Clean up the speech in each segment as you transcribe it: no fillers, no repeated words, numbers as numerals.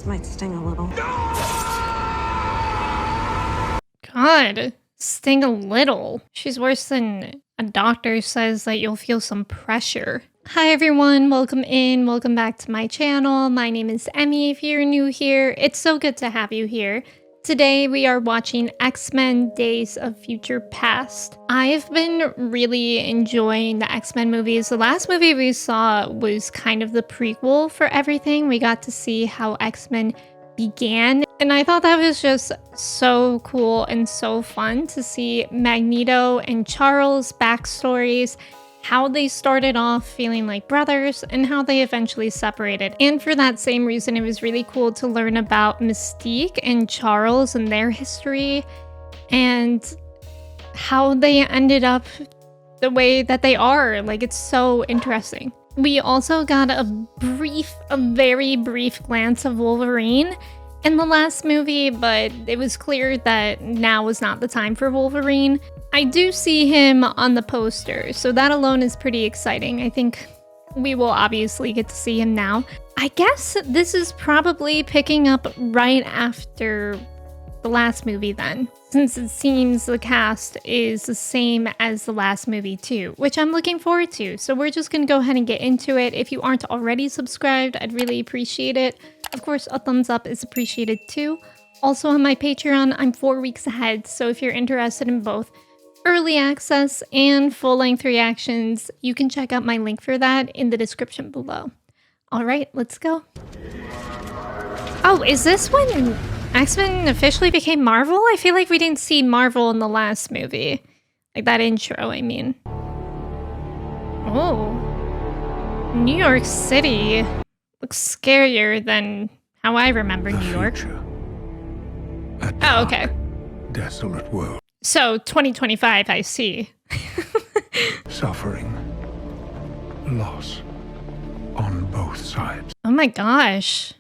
This might sting a little. God, sting a little. She's worse than a doctor says that you'll feel some pressure. Hi everyone, welcome in, welcome back to my channel. My name is Emmy if you're new here. It's so good to have you here. Today we are watching X-Men Days of Future Past. I've been really enjoying the X-Men movies. The last movie we saw was kind of the prequel for everything. We got to see how X-Men began, and I thought that was just so cool and so fun to see Magneto and Charles' backstories, how they started off feeling like brothers and how they eventually separated. And for that same reason, it was really cool to learn about Mystique and Charles and their history and how they ended up the way that they are. Like, it's so interesting. We also got a very brief glance of Wolverine in the last movie, but it was clear that now was not the time for Wolverine. I do see him on the poster, so that alone is pretty exciting. I think we will obviously get to see him now. I guess this is probably picking up right after the last movie then, since it seems the cast is the same as the last movie too, which I'm looking forward to. So we're just gonna go ahead and get into it. If you aren't already subscribed, I'd really appreciate it. Of course, a thumbs up is appreciated too. Also on my Patreon, I'm 4 weeks ahead, so if you're interested in both early access and full-length reactions, you can check out my link for that in the description below. All right, let's go. Oh, is this when X-Men officially became Marvel? I feel like we didn't see Marvel in the last movie. Like that intro, I mean. Oh. New York City looks scarier than how I remember New York. Oh, okay. Desolate world. So, 2025, I see. Suffering. Loss. On both sides. Oh my gosh.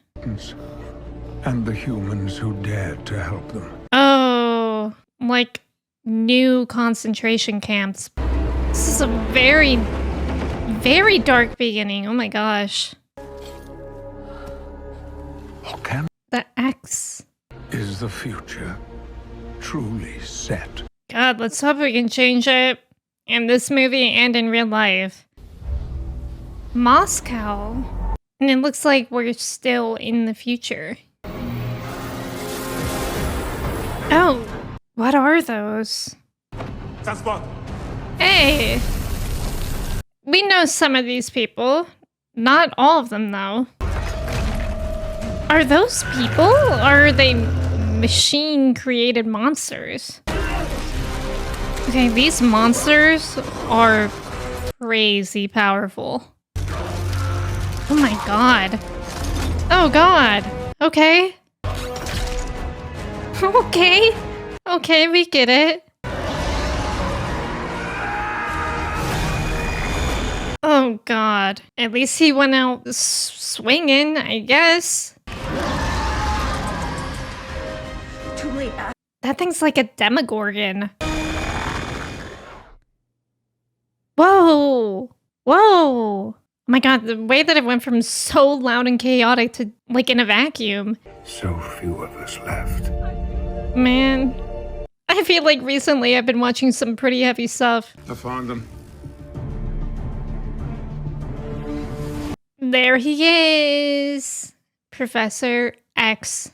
And the humans who dared to help them. Oh, like new concentration camps. This is a very dark beginning. Oh my gosh. Can The X. is the future truly set? God, let's hope we can change it in this movie and in real life. Moscow. And it looks like we're still in the future. Oh, what are those? Hey! We know some of these people. Not all of them, though. Are those people? Or are they machine-created monsters? Okay, these monsters are crazy powerful. Oh my god. Oh god. Okay. Okay. Okay, we get it. Oh god. At least he went out swinging, I guess. Too late. That thing's like a demogorgon. Whoa. Whoa. Oh my god, the way that it went from so loud and chaotic to like in a vacuum. So few of us left. Man, I feel like recently I've been watching some pretty heavy stuff. I found them. There he is. Professor X.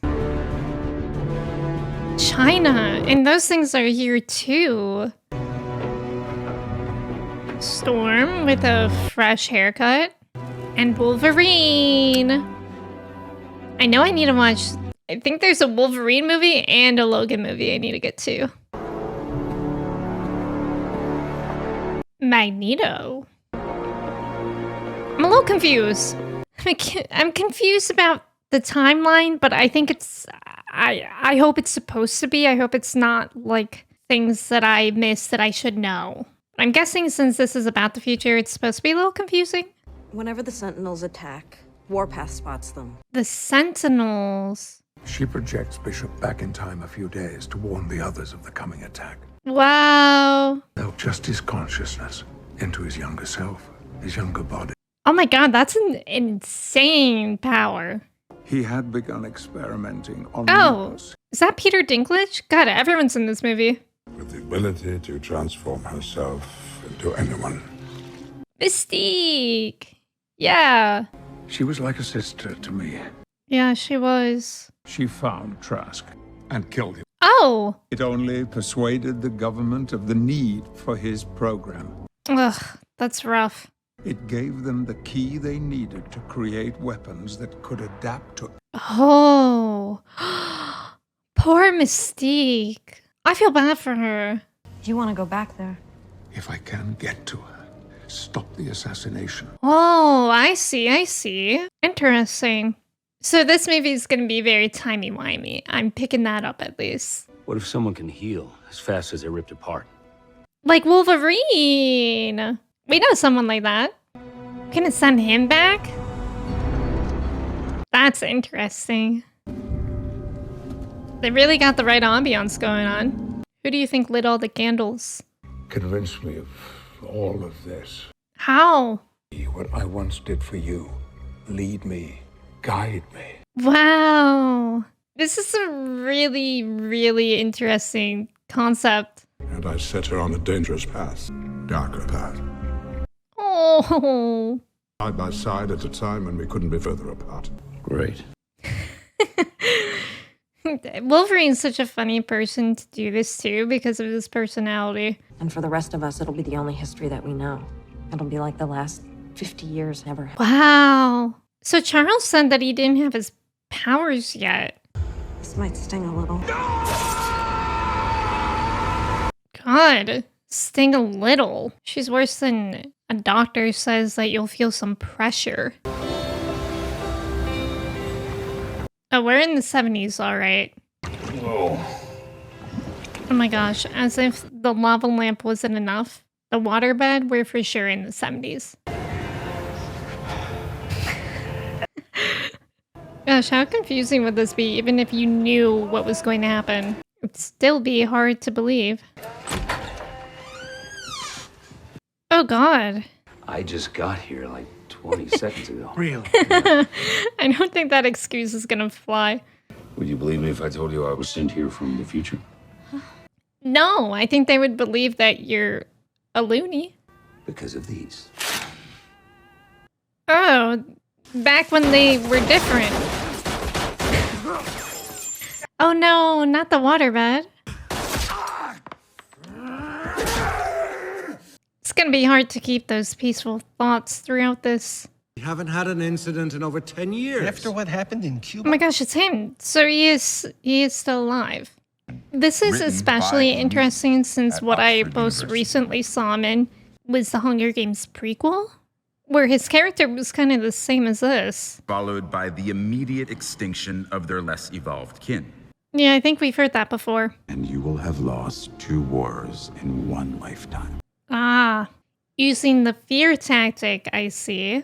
China, and those things are here too. Storm with a fresh haircut. And Wolverine. I know I need to watch... I think there's a Wolverine movie and a Logan movie I need to get to. Magneto. I'm a little confused. I'm confused about the timeline, but I think it's... I hope it's supposed to be. I hope it's not like things that I missed that I should know. I'm guessing since this is about the future, it's supposed to be a little confusing. Whenever the Sentinels attack, Warpath spots them. The Sentinels. She projects Bishop back in time a few days to warn the others of the coming attack. Wow. They'll adjust his consciousness into his younger self, his younger body. Oh my god, that's an insane power. He had begun experimenting on Oh, mutants. is that Peter Dinklage? God, everyone's in this movie. With the ability to transform herself into anyone. Mystique! Yeah. She was like a sister to me. Yeah, she was. She found Trask and killed him. Oh! It only persuaded the government of the need for his program. Ugh, that's rough. It gave them the key they needed to create weapons that could adapt to. Oh. Poor Mystique. I feel bad for her. Do you want to go back there? If I can get to her, stop the assassination. Oh, I see. Interesting. So this movie is going to be very timey-wimey. I'm picking that up at least. What if someone can heal as fast as they're ripped apart? Like Wolverine. We know someone like that. Gonna send him back? That's interesting. They really got the right ambiance going on. Who do you think lit all the candles? Convince me of all of this. How? What I once did for you. Lead me. Guide me. Wow. This is a really, really interesting concept. And I set her on a dangerous path. Darker path. Oh. Side by side at a time when we couldn't be further apart. Great. Wolverine's such a funny person to do this to because of his personality. And for the rest of us, it'll be the only history that we know. It'll be like the last 50 years never happened. Wow. So Charles said that he didn't have his powers yet. This might sting a little. God, sting a little. She's worse than a doctor says that you'll feel some pressure. Oh, we're in the 70s, all right. Whoa. Oh my gosh, as if the lava lamp wasn't enough. The waterbed, we're for sure in the 70s. Gosh, how confusing would this be even if you knew what was going to happen? It'd still be hard to believe. Oh god. I just got here like 20 seconds ago. Real. I don't think that excuse is gonna fly. Would you believe me if I told you I was sent here from the future? No, I think they would believe that you're a loony. Because of these. Oh, back when they were different. Oh no, not the waterbed. It's gonna be hard to keep those peaceful thoughts throughout this. We haven't had an incident in over 10 years. After what happened in Oh Cuba? my gosh, it's him. So he is still alive. This is especially interesting since what I most recently saw him in was the Hunger Games prequel, where his character was kind of the same as this. Followed by the immediate extinction of their less evolved kin. Yeah, I think we've heard that before. And you will have lost 2 wars in 1 lifetime. Ah, using the fear tactic, I see.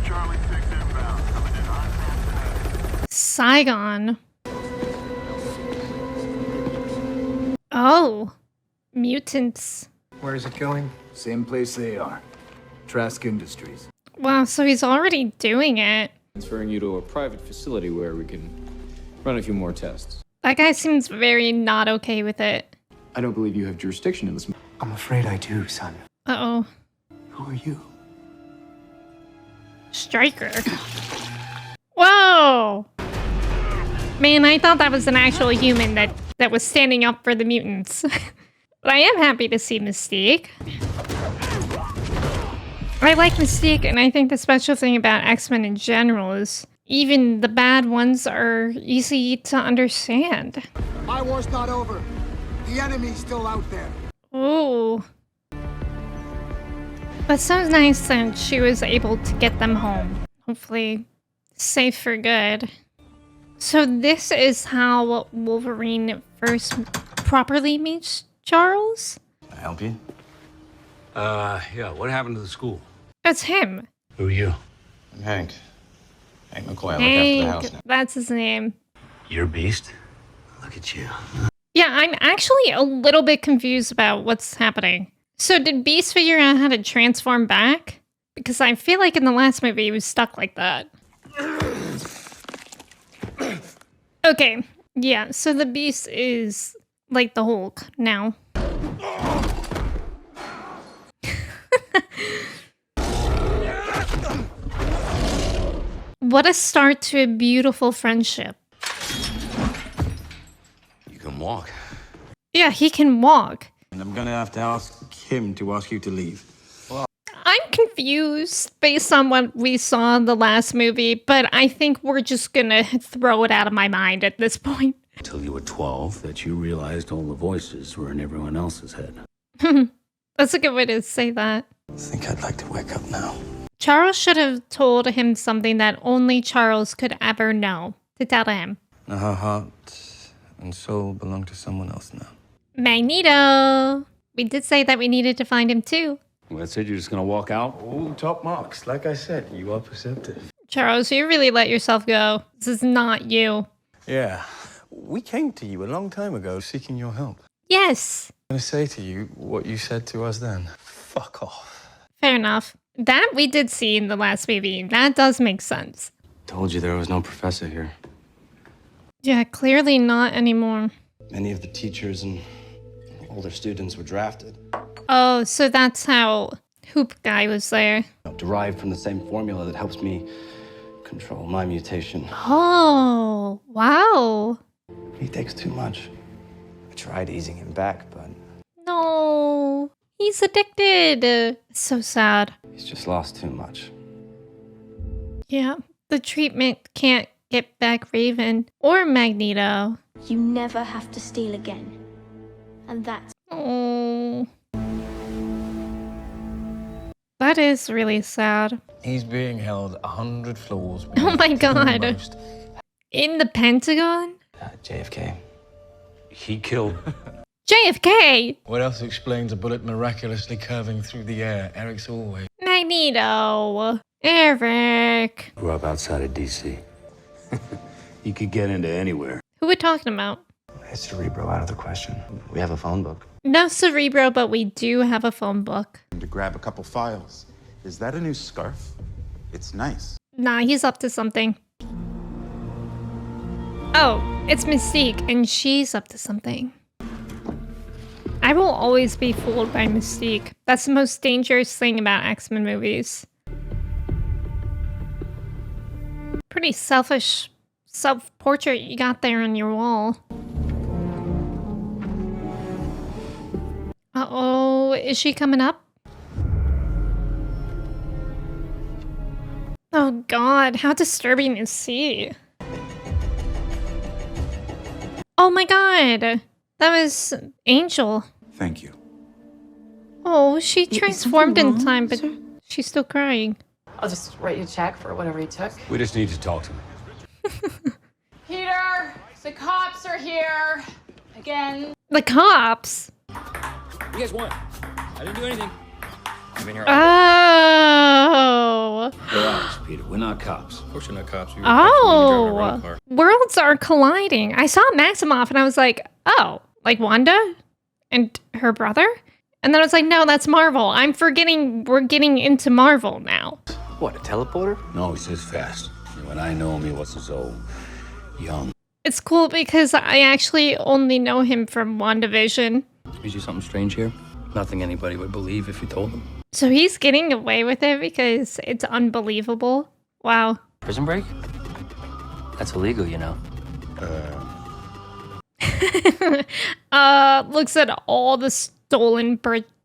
Charlie 6 inbound. Coming in hot. Saigon. Oh, mutants. Where is it going? Same place they are. Trask Industries. Wow, so he's already doing it. Transferring you to a private facility where we can run a few more tests. That guy seems very not okay with it. I don't believe you have jurisdiction in this. I'm afraid I do, son. Uh-oh. Who are you? Stryker. Whoa! Man, I thought that was an actual human that was standing up for the mutants. But I am happy to see Mystique. I like Mystique, and I think the special thing about X-Men in general is even the bad ones are easy to understand. My war's not over. The enemy's still out there. Ooh. But so nice that she was able to get them home. Hopefully safe for good. So this is how Wolverine first properly meets Charles? Can I help you? Yeah, what happened to the school? That's him. Who are you? I'm Hank. Hank McCoy. I look after the house Hank, now. that's his name. You're a beast? Look at you. Yeah, I'm actually a little bit confused about what's happening. So did Beast figure out how to transform back? Because I feel like in the last movie he was stuck like that. Okay, yeah, so the Beast is like the Hulk now. What a start to a beautiful friendship. You can walk. Yeah, he can walk. And I'm gonna have to ask him to ask you to leave. I'm confused based on what we saw in the last movie, but I think we're just gonna throw it out of my mind at this point. Until you were 12, that you realized all the voices were in everyone else's head. That's a good way to say that. I think I'd like to wake up now. Charles should have told him something that only Charles could ever know to tell him. Now her heart and soul belong to someone else now. Magneto! We did say that we needed to find him too. Well, that's it? You're just gonna walk out? Oh, top marks. Like I said, you are perceptive. Charles, you really let yourself go. This is not you. Yeah. We came to you a long time ago seeking your help. Yes. I'm gonna say to you what you said to us then. Fuck off. Fair enough. That we did see in the last movie. That does make sense. Told you there was no professor here. Yeah, clearly not anymore. Many of the teachers and older students were drafted. Oh, so that's how Hoop Guy was there. Derived from the same formula that helps me control my mutation. Oh, wow. He takes too much. I tried easing him back, but No, he's addicted. It's so sad. he's just lost too much. Yeah, the treatment can't get back Raven or Magneto. You never have to steal again. And that's Oh. That is really sad. He's being held 100 floors. Oh my God. Most. In the Pentagon? JFK. He killed... JFK! What else explains a bullet miraculously curving through the air? Eric's always... Magneto. Eric. Grew up outside of D.C. You could get into anywhere. Who we talking about? Is Cerebro out of the question? We have a phone book. No Cerebro, but we do have a phone book. To grab a couple files. Is that a new scarf? It's nice. Nah, he's up to something. Oh, it's Mystique, and she's up to something. I will always be fooled by Mystique. That's the most dangerous thing about X-Men movies. Pretty selfish self-portrait you got there on your wall. Uh-oh, is she coming up? Oh God, how disturbing is she? Oh my God, that was Angel. Thank you. Oh, she transformed in time, but she's still crying. I'll just write you a check for whatever you took. We just need to talk to him. Peter, the cops are here. Again. The cops? You guys won. I didn't do anything. I've been here all Oh. Relax, Peter. We're not cops. Of course you're not cops. Oh. Worlds are colliding. I saw Maximoff and I was like, oh, like Wanda and her brother? And then I was like, no, that's Marvel. I'm forgetting we're getting into Marvel now. What, a teleporter? No, he's just fast. When I know him, he wasn't so young. It's cool because I actually only know him from WandaVision. Is you something strange here? Nothing anybody would believe if you told them. So he's getting away with it because it's unbelievable. Wow. Prison break? That's illegal, you know. Looks at all the stolen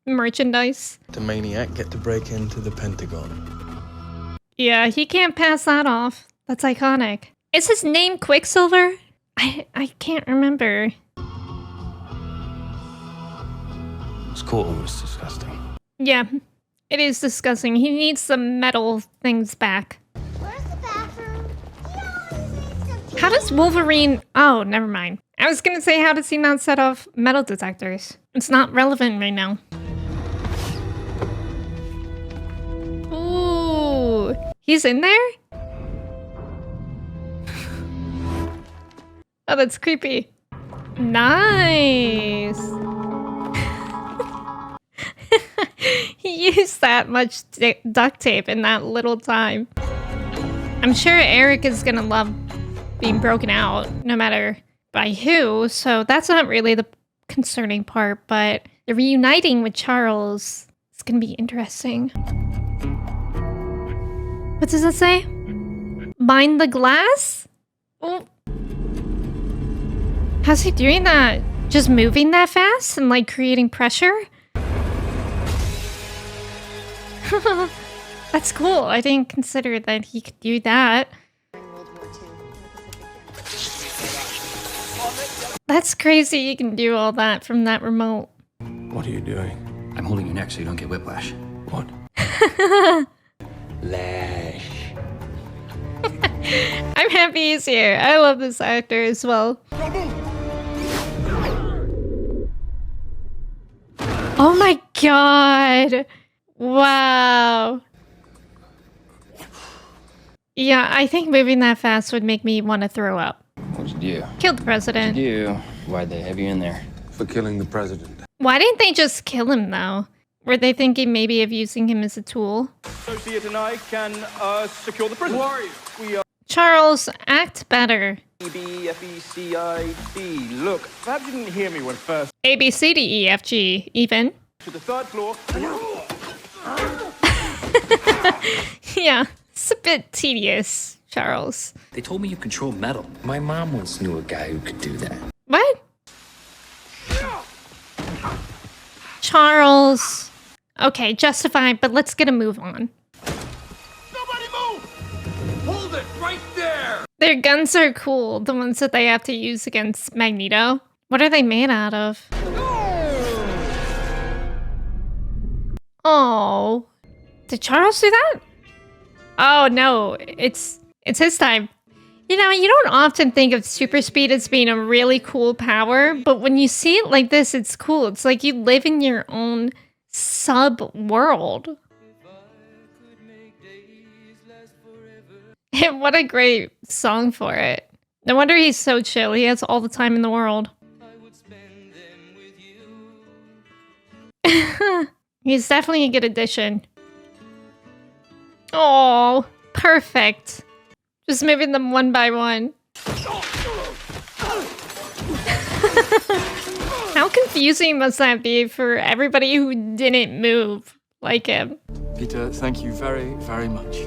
merchandise. The maniac get to break into the Pentagon. Yeah, he can't pass that off. That's iconic. Is his name Quicksilver? I can't remember. It's cool. It was disgusting. Yeah, it is disgusting. He needs the metal things back. Where's the bathroom? How does Wolverine... Oh, never mind. I was gonna say, how does he not set off metal detectors? It's not relevant right now. Ooh, he's in there? Oh, that's creepy. Nice. He used that much duct tape in that little time. I'm sure Eric is gonna love being broken out, no matter by who. So that's not really the concerning part, but the reuniting with Charles is going to be interesting. What does it say? Mind the glass? Oh. How's he doing that? Just moving that fast and like creating pressure? That's cool. I didn't consider that he could do that. That's crazy you can do all that from that remote. What are you doing? I'm holding your neck so you don't get whiplash. What? Lash. I'm happy he's here. I love this actor as well. Oh my god. Wow. Yeah, I think moving that fast would make me want to throw up. What'd you do? Killed the president. What'd you do? Why'd they have you in there? For killing the president. Why didn't they just kill him though? Were they thinking maybe of using him as a tool? Associate and I can secure the prison. Who are you? We are Charles, act better. E-B-F-E-C-I-D. Look, perhaps you didn't hear me when first. A, B, C, D, E, F, G, even. To the third floor. Yeah, it's a bit tedious, Charles. They told me you control metal. My mom once knew a guy who could do that. What? Charles. Okay, justified, but let's get a move on. Nobody move! Hold it right there! Their guns are cool, the ones that they have to use against Magneto. What are they made out of? Oh. Did Charles do that? Oh no, it's his time. You know, you don't often think of super speed as being a really cool power, but when you see it like this, it's cool. It's like you live in your own sub-world. And what a great song for it. No wonder he's so chill. He has all the time in the world. He's definitely a good addition. Oh, perfect. Just moving them one by one. How confusing must that be for everybody who didn't move like him? Peter, thank you very, very much.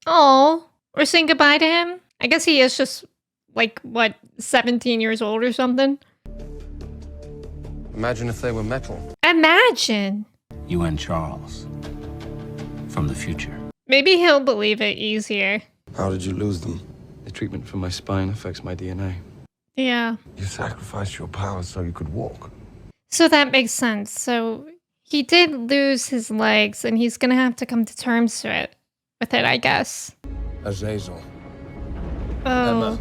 Oh, we're saying goodbye to him? I guess he is just, like, what, 17 years old or something? Imagine if they were metal. Imagine! You and Charles. From the future. Maybe he'll believe it easier. How did you lose them? The treatment for my spine affects my DNA. Yeah. You sacrificed your powers so you could walk. So that makes sense. So he did lose his legs, and he's gonna have to come to terms with it, I guess. Azazel. Oh. Emma.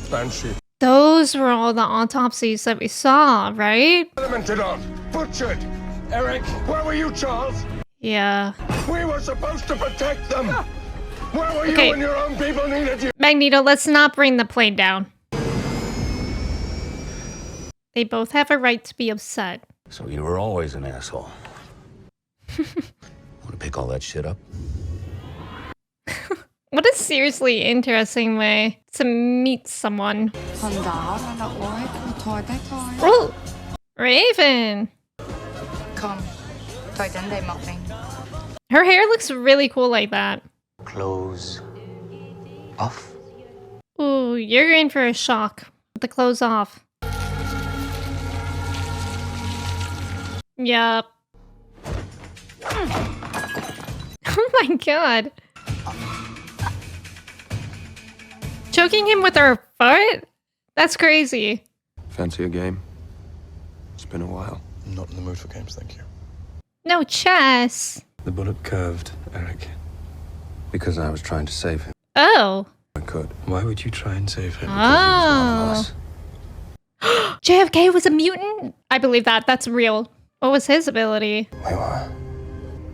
Banshee. Those were all the autopsies that we saw, right? Elemented on! Butchered! Eric, where were you, Charles? Yeah. We were supposed to protect them! Where were Okay. you when your own people needed you? Magneto, let's not bring the plane down. They both have a right to be upset. So you were always an asshole. Want to pick all that shit up? What a seriously interesting way to meet someone. Oh, Raven. Her hair looks really cool like that. Clothes off. Ooh, you're in for a shock with the clothes off. Yup. Oh my god. Choking him with her foot? That's crazy. Fancy a game? It's been a while. I'm not in the mood for games, thank you. No chess. The bullet curved, Eric. Because I was trying to save him. Oh. I could. Why would you try and save him? Oh. JFK was a mutant? I believe that. That's real. What was his ability? We were.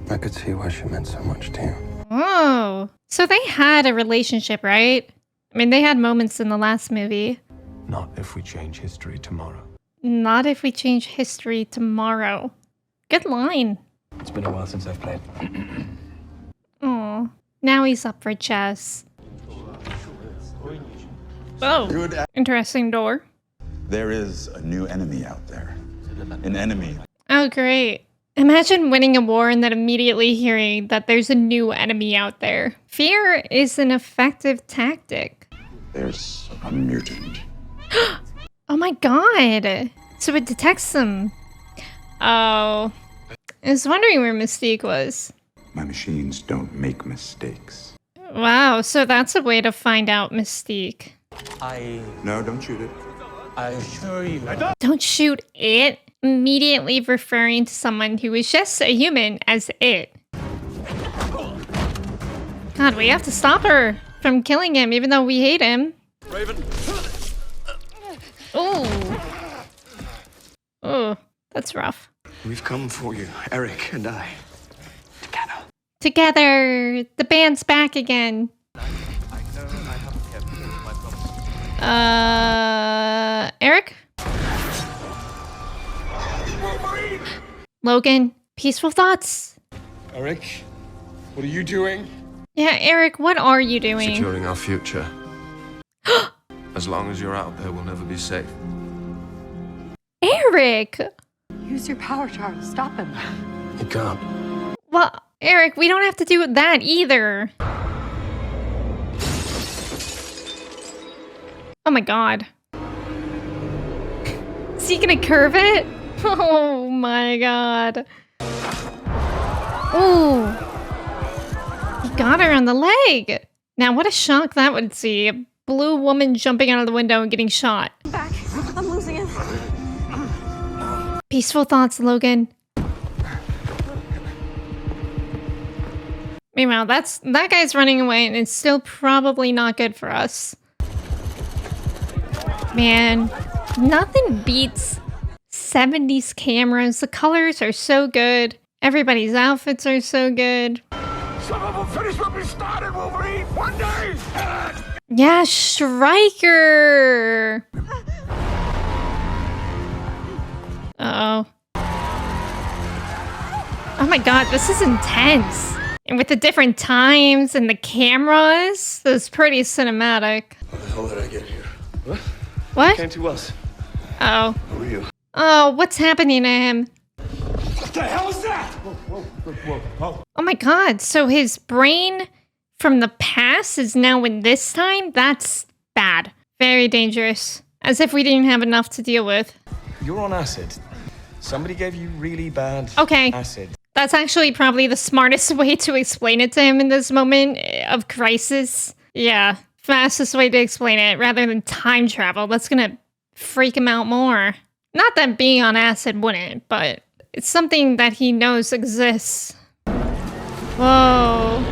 I could see why she meant so much to you. Oh. So they had a relationship, right? I mean, they had moments in the last movie. Not if we change history tomorrow. Not if we change history tomorrow. Good line. It's been a while since I've played. Oh. Now he's up for chess. Oh, interesting door. There is a new enemy out there. An enemy. Oh, great. Imagine winning a war and then immediately hearing that there's a new enemy out there. Fear is an effective tactic. There's a mutant. Oh my god. So it detects them. Oh. I was wondering where Mystique was. My machines don't make mistakes. Wow, so that's a way to find out Mystique. No, don't shoot it. I assure you. Don't shoot it. Immediately referring to someone who is just a human as it. God, we have to stop her from killing him, even though we hate him. Raven. Oh. Oh, that's rough. We've come for you, Eric and I. Together. The band's back again. Eric? Logan, peaceful thoughts. Eric, what are you doing? Yeah, Eric, what are you doing? Securing our future. As long as you're out there, we'll never be safe. Eric! Use your power, Charles. Stop him. You can't. Well, Eric, we don't have to do that either. Oh my god. Is he gonna curve it? Oh my god. Ooh. He got her on the leg. Now what a shock that would see. A blue woman jumping out of the window and getting shot. Back. I'm losing him. Peaceful thoughts, Logan. Meanwhile, that guy's running away and it's still probably not good for us. Man, nothing beats 70s cameras. The colors are so good. Everybody's outfits are so good. Some of them finish what we started, Wolverine. One day. Yeah, Stryker. Uh-oh. Oh my god, this is intense. And with the different times and the cameras, this is pretty cinematic. How the hell did I get here? What? Came to us. Uh-oh. Who are you? Oh, what's happening to him? What the hell is that? Whoa. Oh my god, so his brain from the past is now in this time? That's bad. Very dangerous. As if we didn't have enough to deal with. You're on acid. Somebody gave you really bad acid. That's actually probably the smartest way to explain it to him in this moment of crisis. Yeah, fastest way to explain it rather than time travel. That's gonna freak him out more. Not that being on acid wouldn't, but it's something that he knows exists. Whoa.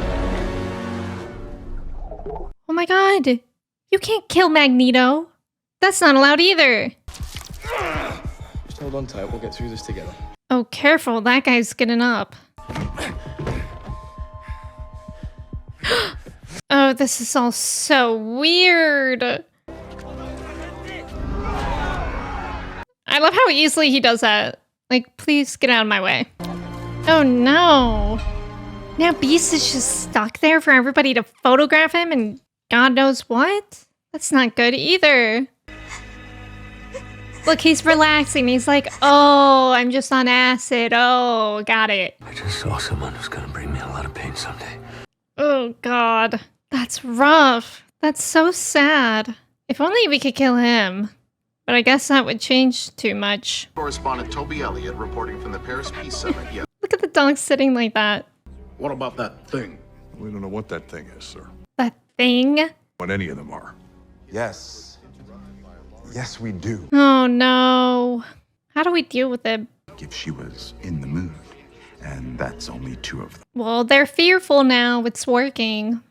Oh my god. You can't kill Magneto. That's not allowed either. Just hold on tight, we'll get through this together. Oh, careful. That guy's getting up. Oh, this is all so weird. I love how easily he does that. Like, please get out of my way. Oh no. Now Beast is just stuck there for everybody to photograph him and God knows what? That's not good either. Look, he's relaxing. He's like, oh, I'm just on acid. Oh, got it. I just saw someone who's gonna bring me a lot of pain someday. Oh, God. That's rough. That's so sad. If only we could kill him. But I guess that would change too much. Correspondent Toby Elliott reporting from the Paris Peace Summit. Yeah. Look at the dog sitting like that. What about that thing? We don't know what that thing is, sir. That thing? What any of them are. Yes. Yes, we do. Oh, no. How do we deal with it? If she was in the mood. And that's only 2 of them. Well, they're fearful now. It's working.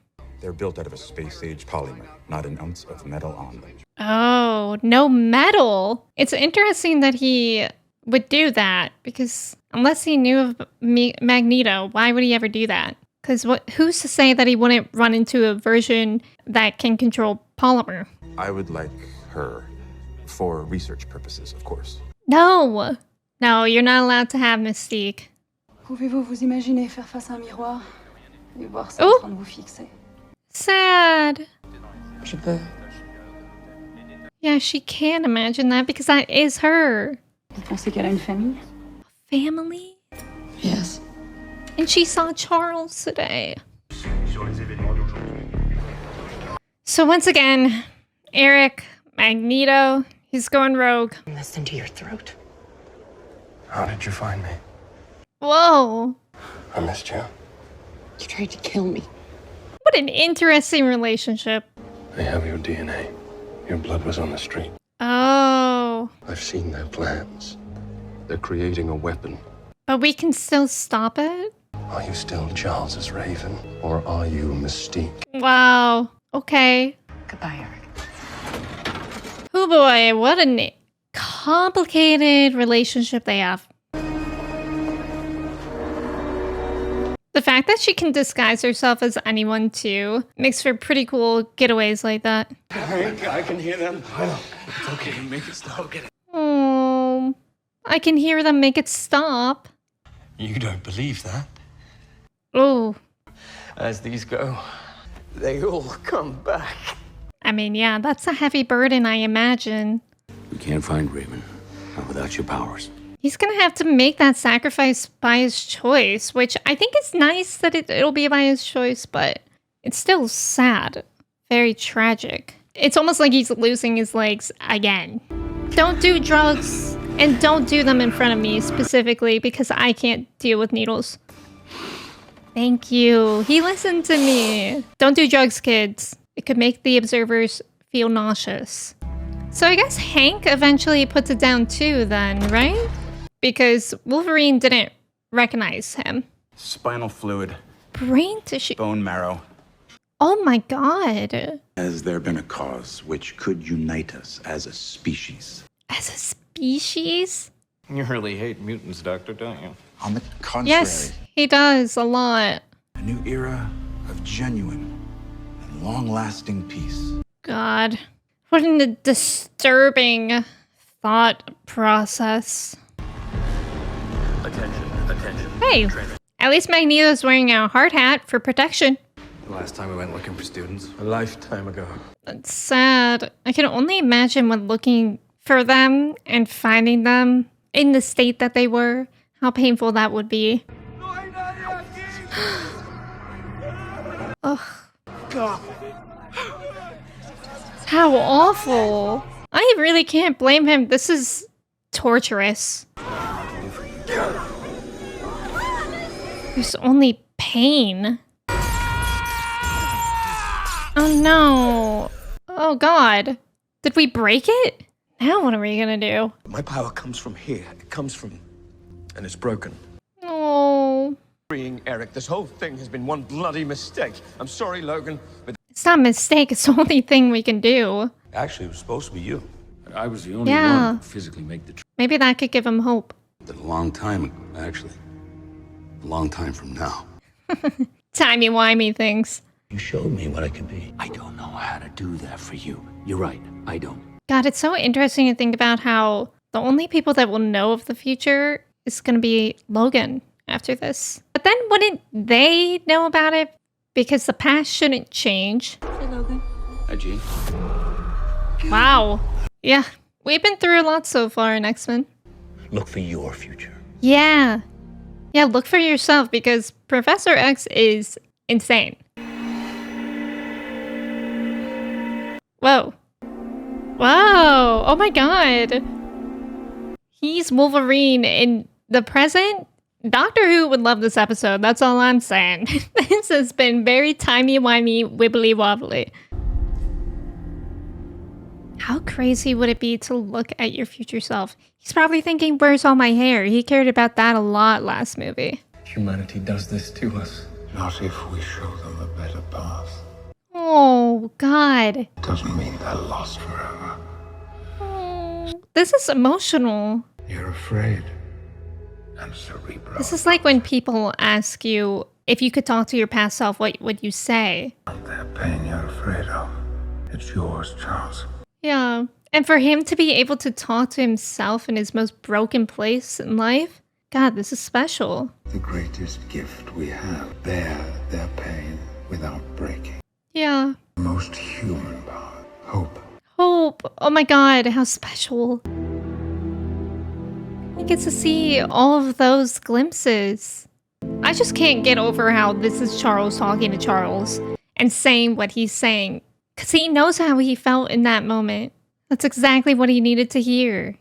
They're built out of a space-age polymer, not an ounce of metal on them. Oh, no metal. It's interesting that he would do that because unless he knew of Magneto, why would he ever do that? Because who's to say that he wouldn't run into a version that can control polymer? I would like her for research purposes, of course. No. No, you're not allowed to have Mystique. Pouvez-vous vous imaginer faire face à un miroir et voir ça en train de vous fixer? Sad. Je peux. Yeah, she can imagine that because that is her. Vous pensez qu'elle a une famille? Family? Yes. And she saw Charles today. So once again, Eric, Magneto, he's going rogue. Listen to your throat. How did you find me? Whoa. I missed you. You tried to kill me. What an interesting relationship. They have your DNA. Your blood was on the street. Oh. I've seen their plans. They're creating a weapon. But we can still stop it? Are you still Charles's Raven? Or are you Mystique? Wow. Okay. Goodbye, Eric. Oh boy, what a complicated relationship they have. The fact that she can disguise herself as anyone too makes for pretty cool getaways like that. I can hear them. It's okay, make it stop. Oh, I can hear them make it stop. You don't believe that? Oh. As these go, they all come back. I mean, yeah, that's a heavy burden, I imagine. We can't find Raven, not without your powers. He's gonna have to make that sacrifice by his choice, which I think is nice that it'll be by his choice, but it's still sad. Very tragic. It's almost like he's losing his legs again. Don't do drugs, and don't do them in front of me specifically, because I can't deal with needles. Thank you. He listened to me. Don't do drugs, kids. It could make the observers feel nauseous. So I guess Hank eventually puts it down too then, right? Because Wolverine didn't recognize him. Spinal fluid. Brain tissue. Bone marrow. Oh my god. Has there been a cause which could unite us as a species? As a species? You really hate mutants, Doctor, don't you? On the contrary. Yes, he does a lot. A new era of genuine and long-lasting peace. God. What a disturbing thought process. Attention. Hey, at least Magneto's wearing a hard hat for protection. The last time we went looking for students, a lifetime ago. That's sad. I can only imagine when looking for them and finding them in the state that they were, how painful that would be. Ugh. How awful. I really can't blame him. This is torturous. There's only pain. Oh no. Oh god. Did we break it? Now what are we gonna do? My power comes from here. It comes from... and it's broken. Oh. Freeing Eric. This whole thing has been one bloody mistake. I'm sorry, Logan, but... It's not a mistake. It's the only thing we can do. Actually, it was supposed to be you. I was the only Yeah. one to physically make the trip. Maybe that could give him hope. A long time ago, actually. A long time from now. Timey-wimey things. You showed me what I could be. I don't know how to do that for you. You're right, I don't. God, it's so interesting to think about how the only people that will know of the future is going to be Logan after this. But then wouldn't they know about it? Because the past shouldn't change. Hey, Logan. Hi, Jean. Wow. Yeah, we've been through a lot so far in X-Men. Look for your future. Yeah. Yeah, look for yourself because Professor X is insane. Whoa. Whoa. Oh my god. He's Wolverine in the present. Doctor Who would love this episode. That's all I'm saying. This has been very timey-wimey, wibbly-wobbly. How crazy would it be to look at your future self? He's probably thinking, where's all my hair? He cared about that a lot last movie. Humanity does this to us. Not if we show them a better path. Oh, God. Doesn't mean they're lost forever. Oh, this is emotional. You're afraid. And cerebral. This is like when people ask you if you could talk to your past self, what would you say? Their pain you're afraid of. It's yours, Charles. Yeah. And for him to be able to talk to himself in his most broken place in life, God, this is special. The greatest gift we have. Bear their pain without breaking. Yeah. Most human power. Hope. Hope. Hope. Oh my god, how special. He gets to see all of those glimpses. I just can't get over how this is Charles talking to Charles and saying what he's saying. Because he knows how he felt in that moment. That's exactly what he needed to hear.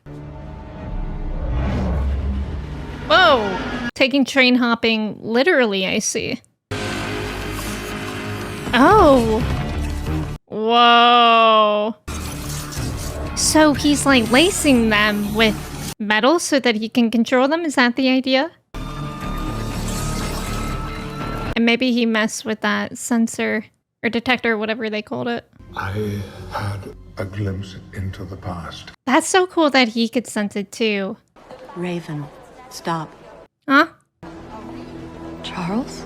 Whoa! Taking train hopping literally, I see. Oh! Whoa! So he's like lacing them with metal so that he can control them? Is that the idea? And maybe he messed with that sensor or detector, whatever they called it. I had a glimpse into the past. That's so cool that he could sense it too. Raven, stop. Huh? Charles?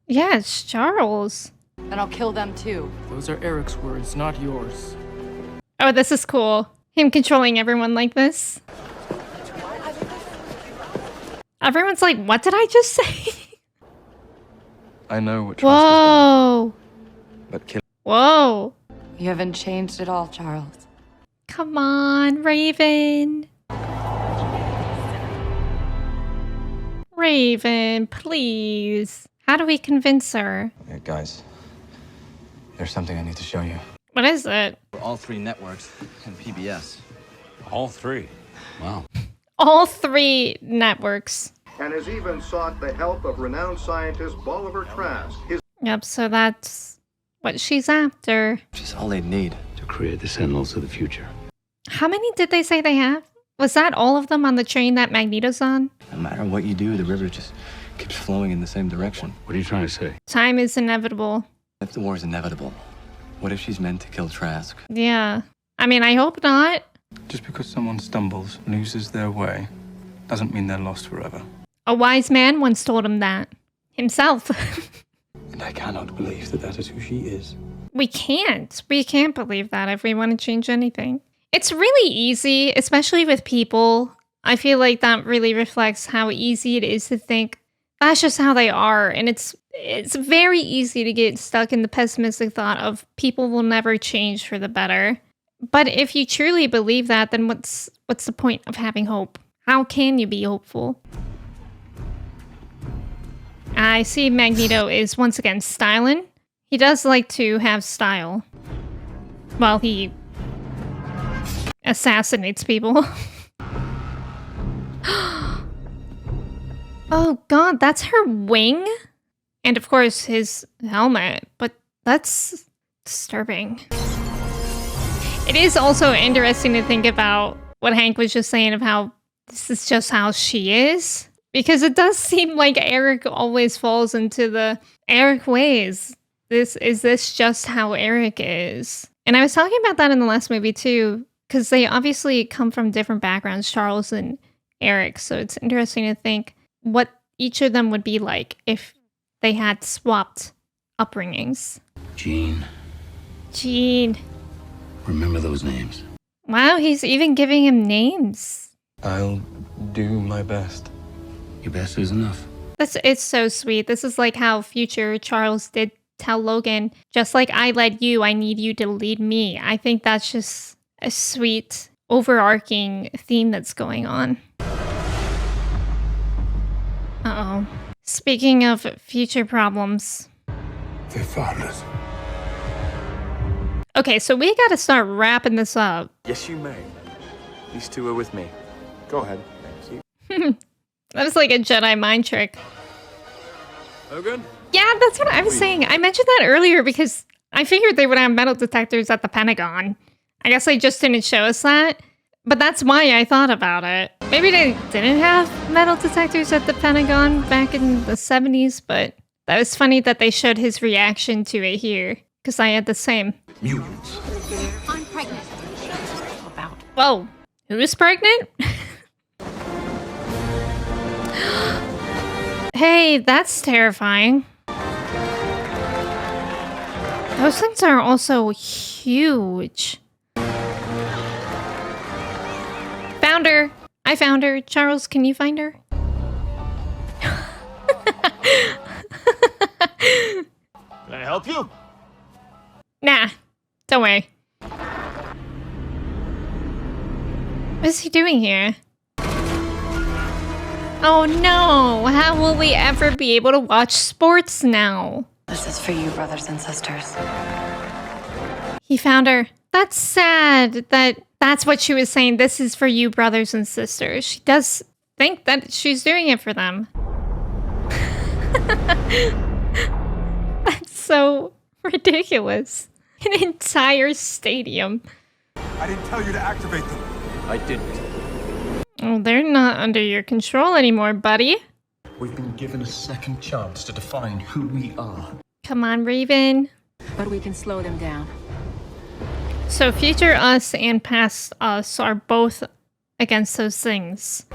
Yeah, it's Charles. And I'll kill them too. Those are Eric's words, not yours. Oh, this is cool. Him controlling everyone like this. Everyone's like, what did I just say? I know what trust Whoa. But kill. Whoa. You haven't changed at all, Charles. Come on, Raven. Raven, please. How do we convince her? Hey, guys. There's something I need to show you. What is it? All 3 networks and PBS. All 3? Wow. All 3 networks. And has even sought the help of renowned scientist Bolivar Trask. Yep, so that's what she's after. She's all they need to create the Sentinels of the future. How many did they say they have? Was that all of them on the train that Magneto's on? No matter what you do, the river just keeps flowing in the same direction. What are you trying to say? Time is inevitable. If the war is inevitable, what if she's meant to kill Trask? Yeah. I mean, I hope not. Just because someone stumbles, loses their way, doesn't mean they're lost forever. A wise man once told him that. Himself. And I cannot believe that that is who she is. We can't. We can't believe that if we want to change anything. It's really easy, especially with people. I feel like that really reflects how easy it is to think that's just how they are. And it's very easy to get stuck in the pessimistic thought of people will never change for the better. But if you truly believe that, then what's the point of having hope? How can you be hopeful? I see Magneto is once again styling. He does like to have style while he assassinates people. Oh god, that's her wing? And of course his helmet, but that's disturbing. It is also interesting to think about what Hank was just saying of how this is just how she is. Because it does seem like Eric always falls into the Eric ways. Is this just how Eric is? And I was talking about that in the last movie too, because they obviously come from different backgrounds, Charles and Eric. So it's interesting to think what each of them would be like if they had swapped upbringings. Jean. Remember those names. Wow, he's even giving him names. I'll do my best. Your best is enough. It's so sweet. This is like how future Charles did tell Logan, just like I led you, I need you to lead me. I think that's just a sweet, overarching theme that's going on. Uh-oh. Speaking of future problems. They found us. Okay, so we gotta start wrapping this up. Yes, you may. These 2 are with me. Go ahead. Thank you. That was like a Jedi mind trick. Logan? Yeah, that's what I was saying. I mentioned that earlier because I figured they would have metal detectors at the Pentagon. I guess they just didn't show us that. But that's why I thought about it. Maybe they didn't have metal detectors at the Pentagon back in the 70s, but that was funny that they showed his reaction to it here. Because I had the same. Mutants. I'm pregnant. About. Whoa. Who's pregnant? Hey, that's terrifying. Those things are also huge. Found her. I found her. Charles, can you find her? Can I help you? Nah, don't worry. What is he doing here? Oh no! How will we ever be able to watch sports now? This is for you, brothers and sisters. He found her. That's sad that's what she was saying. This is for you, brothers and sisters. She does think that she's doing it for them. That's so ridiculous. An entire stadium. I didn't tell you to activate them. I didn't. Oh, they're not under your control anymore, buddy. We've been given a second chance to define who we are. Come on, Raven. But we can slow them down. So future us and past us are both against those things.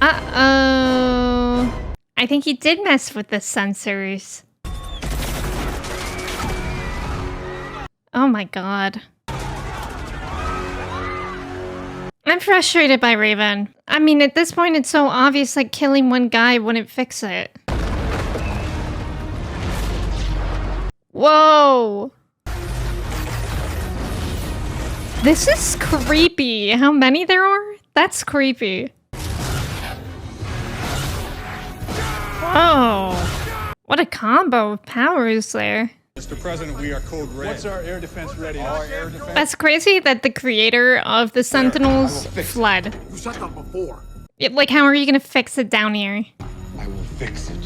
Uh-oh. I think he did mess with the sensors. Oh my god. I'm frustrated by Raven. I mean, at this point, it's so obvious that killing one guy wouldn't fix it. Whoa! This is creepy. How many there are? That's creepy. Whoa. What a combo of powers there. Mr. President, we are code red. What's our air defense ready? Our air defense. That's crazy that the creator of the Sentinels fled. You said that before. Like, how are you gonna fix it down here? I will fix it.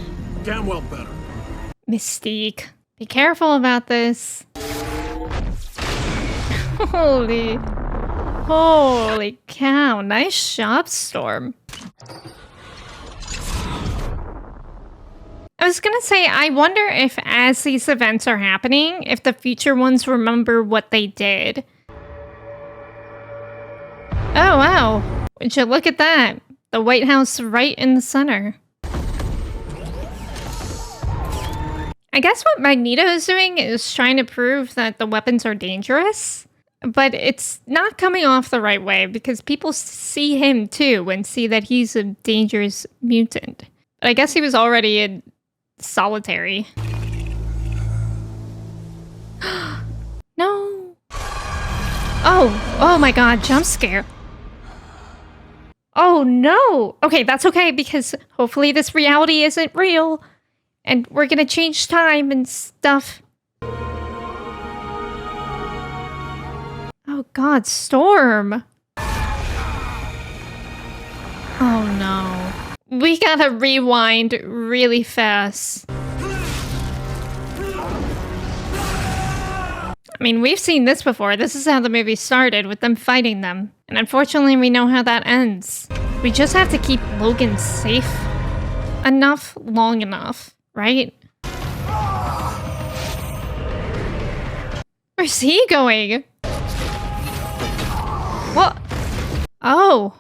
Damn well better. Mystique. Be careful about this. Holy cow. Nice job, Storm. I was gonna say, I wonder if as these events are happening, if the future ones remember what they did. Oh, wow. Would you look at that? The White House right in the center. I guess what Magneto is doing is trying to prove that the weapons are dangerous, but it's not coming off the right way because people see him too and see that he's a dangerous mutant. But I guess he was already in solitary. No. Oh my god, jump scare. Oh no. Okay, that's okay because hopefully this reality isn't real and we're gonna change time and stuff. Oh god, Storm. Oh no. We gotta rewind really fast. I mean, we've seen this before. This is how the movie started, with them fighting them. And unfortunately, we know how that ends. We just have to keep Logan safe enough, long enough, right? Where's he going? What? Oh.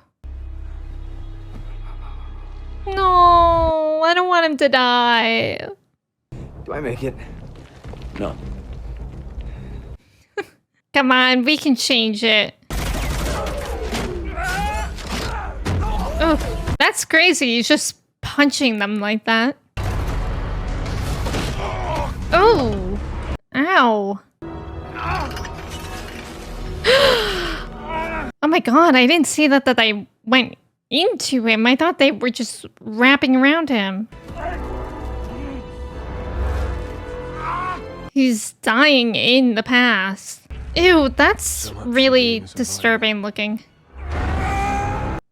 No, I don't want him to die. Do I make it? No. Come on, we can change it. Oh, that's crazy. He's just punching them like that. Oh, ow. Oh my god, I didn't see that they went into him. I thought they were just wrapping around him. He's dying in the past. Ew, that's really disturbing looking.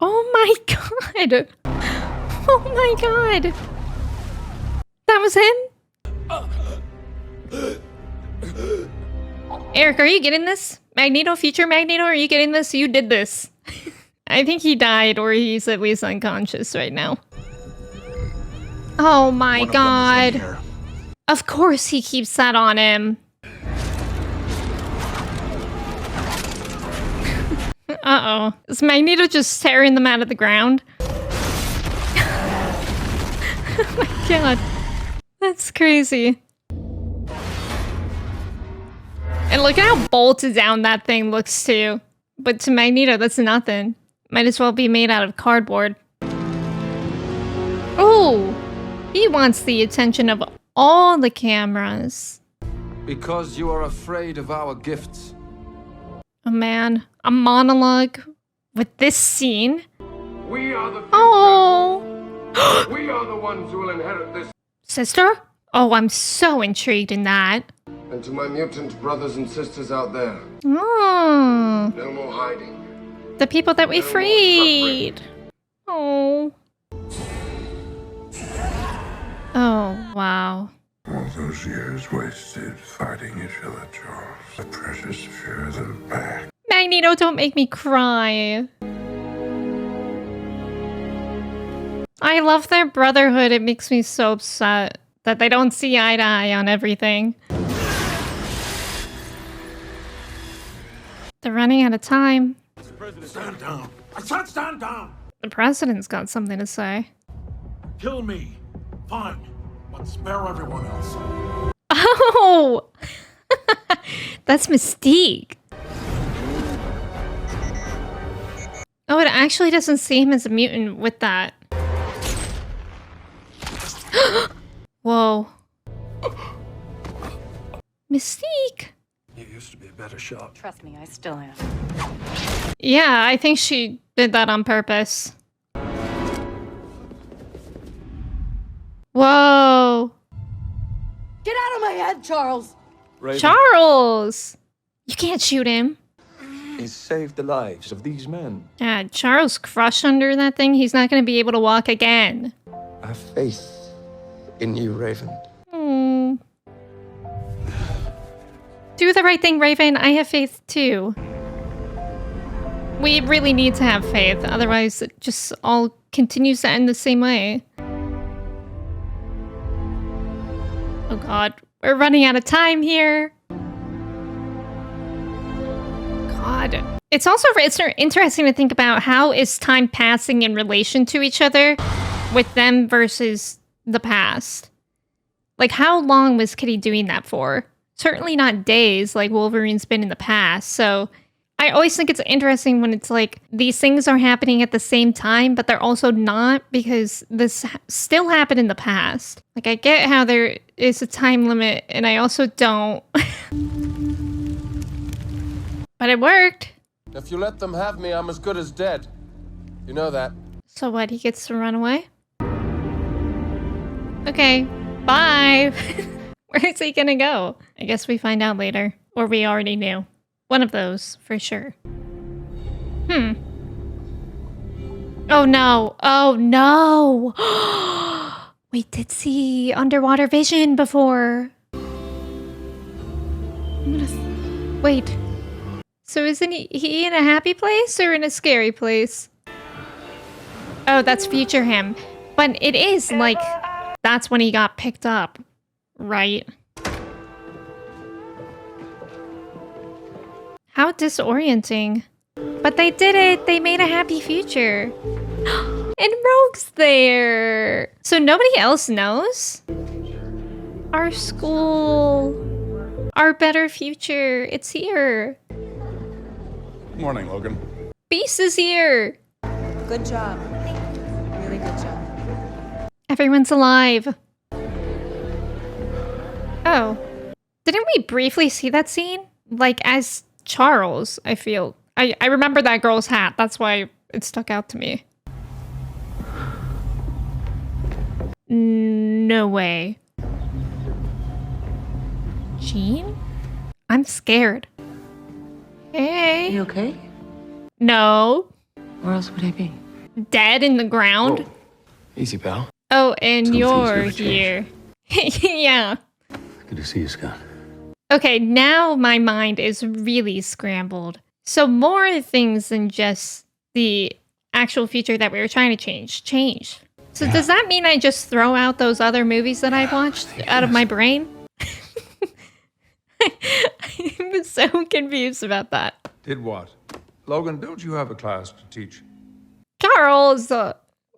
Oh my god! Oh my god! That was him? Eric, are you getting this? Magneto, future Magneto, are you getting this? You did this. I think he died, or he's at least unconscious right now. Oh my god. Of course he keeps that on him. Uh-oh. Is Magneto just tearing them out of the ground? Oh my god. That's crazy. And look at how bolted down that thing looks too. But to Magneto, that's nothing. Might as well be made out of cardboard. Oh! He wants the attention of all the cameras. Because you are afraid of our gifts. Oh man, a monologue with this scene. We are the future. Oh. We are the ones who will inherit this. Sister? Oh, I'm so intrigued in that. And to my mutant brothers and sisters out there, Oh. no more hiding. The people that we freed. Oh. Oh, wow. All those years wasted fighting each other, Charles. The precious fear of them back. Magneto, don't make me cry. I love their brotherhood. It makes me so upset that they don't see eye to eye on everything. They're running out of time. Stand down. I said stand down. The president's got something to say. Kill me. Fine. But spare everyone else. Oh! That's Mystique. Oh, it actually doesn't see him as a mutant with that. Whoa. Mystique. You used to be a better shot. Trust me, I still am. Yeah, I think she did that on purpose. Whoa. Get out of my head, Charles! Raven. Charles! You can't shoot him. He saved the lives of these men. Yeah, Charles crushed under that thing. He's not going to be able to walk again. I have faith in you, Raven. Hmm. Do the right thing, Raven. I have faith too. We really need to have faith. Otherwise, it just all continues to end the same way. Oh god. We're running out of time here. God. It's also interesting to think about how is time passing in relation to each other with them versus the past. Like, how long was Kitty doing that for? Certainly not days like Wolverine's been in the past, so I always think it's interesting when it's like these things are happening at the same time, but they're also not because this still happened in the past. Like, I get how there is a time limit, and I also don't. But it worked. If you let them have me, I'm as good as dead. You know that. So what, he gets to run away? Okay, bye. Where's he gonna go? I guess we find out later. Or we already knew. One of those, for sure. Oh no. Oh no. We did see underwater vision before. Wait. So isn't he in a happy place or in a scary place? Oh, that's future him. But it is like, that's when he got picked up, right? How disorienting. But they did it! They made a happy future. And Rogue's there! So nobody else knows? Our school. Our better future. It's here. Morning, Logan. Beast is here! Good job. Really good job. Everyone's alive. Oh. Didn't we briefly see that scene? Like, as Charles, I feel. I remember that girl's hat. That's why it stuck out to me. No way. Jean? I'm scared. Hey. You okay? No. Where else would I be? Dead in the ground? Whoa. Easy, pal. Oh, and Some you're things never here. Yeah. Good to see you, Scott. Okay, now my mind is really scrambled. So more things than just the actual future that we were trying to change. So does that mean I just throw out those other movies that I watched out of my brain? I'm so confused about that. Did what? Logan, don't you have a class to teach? Charles,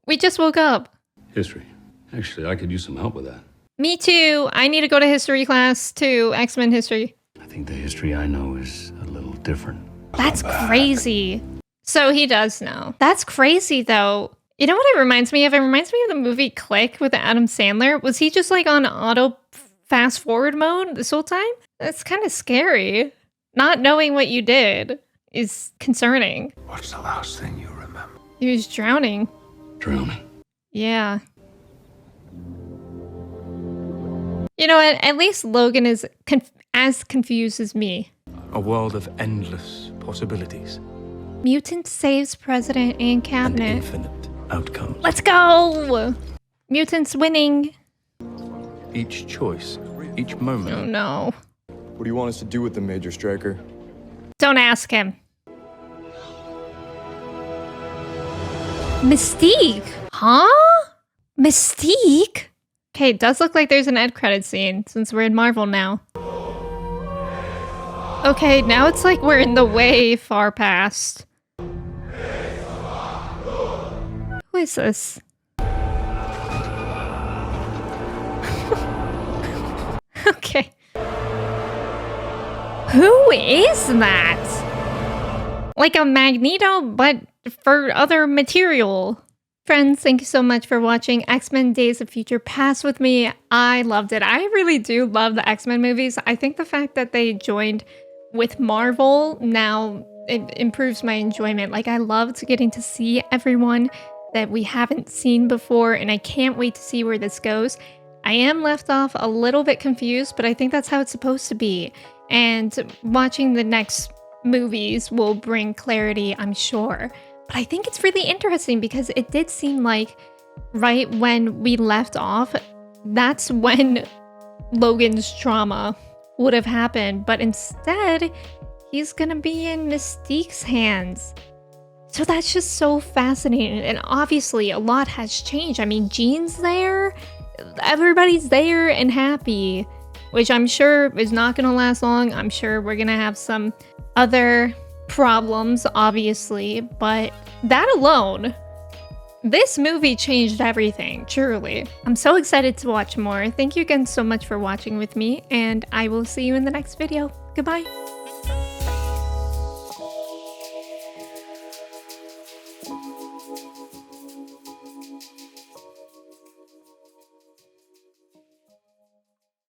we just woke up. History. Actually, I could use some help with that. Me too. I need to go to history class too. X-Men history. I think the history I know is a little different. That's crazy. So he does know. That's crazy though. You know what it reminds me of? It reminds me of the movie Click with Adam Sandler. Was he just like on auto fast forward mode this whole time? That's kind of scary. Not knowing what you did. is concerning. What's the last thing you remember? He was drowning. Drowning? Yeah. You know what? At least Logan is as confused as me. A world of endless possibilities. Mutant saves president and cabinet. And infinite outcomes. Let's go! Mutants winning. Each choice, each moment. Oh no. What do you want us to do with the Major Striker? Don't ask him. Mystique? Huh? Mystique? Okay, it does look like there's an end credit scene since we're in Marvel now. Okay, now it's like we're in the way far past. Who is this? Okay. Who is that? Like a Magneto, but for other material. Friends, thank you so much for watching X-Men Days of Future Past with me. I loved it. I really do love the X-Men movies. I think the fact that they joined with Marvel now, it improves my enjoyment. Like, I loved getting to see everyone that we haven't seen before, and I can't wait to see where this goes. I am left off a little bit confused, but I think that's how it's supposed to be. And watching the next movies will bring clarity, I'm sure. But I think it's really interesting because it did seem like right when we left off, that's when Logan's trauma would have happened. But instead, he's gonna be in Mystique's hands. So that's just so fascinating. And obviously, a lot has changed. I mean, Jean's there, everybody's there and happy, which I'm sure is not gonna last long. I'm sure we're gonna have some other problems, obviously, but that alone, this movie changed everything, truly. I'm so excited to watch more. Thank you again so much for watching with me, and I will see you in the next video. Goodbye.